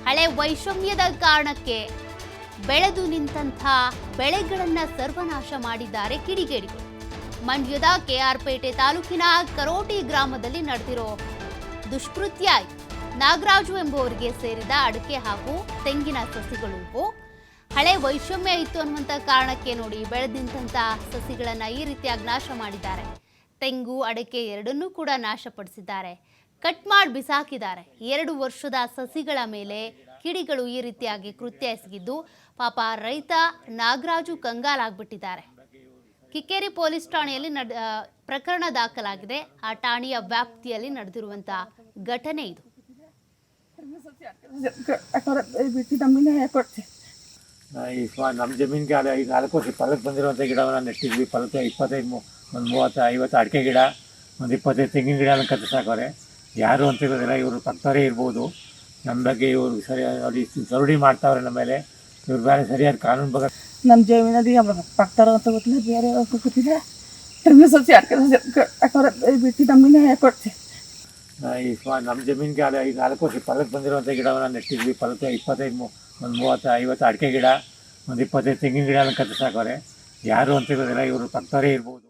ಹಳೆ ವೈಷಮ್ಯದ ಕಾರಣಕ್ಕೆ ಬೆಳೆದು ನಿಂತಹ ಬೆಳೆಗಳನ್ನ ಸರ್ವನಾಶ ಮಾಡಿದ್ದಾರೆ ಕಿಡಿಗೇಡಿಗಳು. ಮಂಡ್ಯದ ಕೆಆರ್ಪೇಟೆ ತಾಲೂಕಿನ ಕರೋಟಿ ಗ್ರಾಮದಲ್ಲಿ ನಡೆದಿರೋ ದುಷ್ಕೃತ್ಯ ನಾಗರಾಜು ಎಂಬುವರಿಗೆ ಸೇರಿದ ಅಡಿಕೆ ಹಾಗೂ ತೆಂಗಿನ ಸಸಿಗಳು ಇವು. ಹಳೆ ವೈಷಮ್ಯ ಇತ್ತು ಅನ್ನುವಂಥ ಕಾರಣಕ್ಕೆ ನೋಡಿ ಬೆಳೆದಿಂತಹ ಸಸಿಗಳನ್ನ ಈ ರೀತಿಯಾಗಿ ನಾಶ ಮಾಡಿದ್ದಾರೆ. ತೆಂಗು ಅಡಿಕೆ ಎರಡನ್ನೂ ಕೂಡ ನಾಶಪಡಿಸಿದ್ದಾರೆ, ಕಟ್ ಮಾಡಿ ಬಿಸಾಕಿದ್ದಾರೆ. 2 ವರ್ಷದ ಸಸಿಗಳ ಮೇಲೆ ಕಿಡಿಗಳು ಈ ರೀತಿಯಾಗಿ ಕೃತ್ಯ ಎಸಗಿದ್ದು ಪಾಪ ರೈತ ನಾಗರಾಜು ಕಂಗಾಲಾಗ್ಬಿಟ್ಟಿದ್ದಾರೆ. ಕಿಕ್ಕೇರಿ ಪೊಲೀಸ್ ಠಾಣೆಯಲ್ಲಿ ಪ್ರಕರಣ ದಾಖಲಾಗಿದೆ. ಆ ಠಾಣೆಯ ವ್ಯಾಪ್ತಿಯಲ್ಲಿ ನಡೆದಿರುವಂತಹ ಘಟನೆ ಇದು. ನಮ್ಮ ಜಮೀನಿಗೆ 4 ವರ್ಷ ಫಲಕ್ಕೆ ಬಂದಿರುವಂಥ ಗಿಡವನ್ನು ನೆಟ್ಟಿದ್ವಿ. ಫಲಕ್ಕೆ 25 ಒಂದು 30-50 ಅಡಿಕೆ ಗಿಡ, ಒಂದು 25 ತೆಂಗಿನ ಗಿಡ ಕತ್ತರಿಸಾಕವ್ರೆ. ಯಾರು ಅಂತ ಇರೋದಿಲ್ಲ, ಇವರು ಪಕ್ಕದವರೇ ಇರ್ಬೋದು. ನಮ್ಮ ಬಗ್ಗೆ ಇವರು ಸರಿಯಾಗಿ ಸರುಡಿ ಮಾಡ್ತಾವ್ರೆ ನಮ್ಮ ಮೇಲೆ. ಇವ್ರ ಬೇರೆ ಸರಿಯಾದ ಕಾನೂನು ಬಗ್ಗೆ ನಮ್ಮ ಜಮೀನಲ್ಲಿ ಪಕ್ಕದವ್ರು ಅಂತ ಗೊತ್ತಿಲ್ಲ, ಬೇರೆ ಗೊತ್ತಿಲ್ಲ. ತೆಂಗಿನ ಸಸಿ ಅಡಿಕೆ ಸಸಿ ಬಿಟ್ಟು ನಮ್ಮಿನ ಕೊಡ್ತೀವಿ. ನಮ್ಮ ಜಮೀನಿಗೆ 4 ವರ್ಷ ಫಲಕ್ಕೆ ಬಂದಿರುವಂಥ ಗಿಡವನ್ನು ನೆಟ್ಟಿದ್ವಿ. ಫಲಕ್ಕೆ 25 ಒಂದು 30-50 ಅಡಿಕೆ ಗಿಡ, ಒಂದು 25 ತೆಂಗಿನ ಗಿಡ ಕತ್ತರಿಸಾಕವ್ರೆ. ಯಾರು ಅಂತ ಇರೋದಿಲ್ಲ, ಇವರು ಪಕ್ಕದವರೇ ಇರ್ಬೋದು.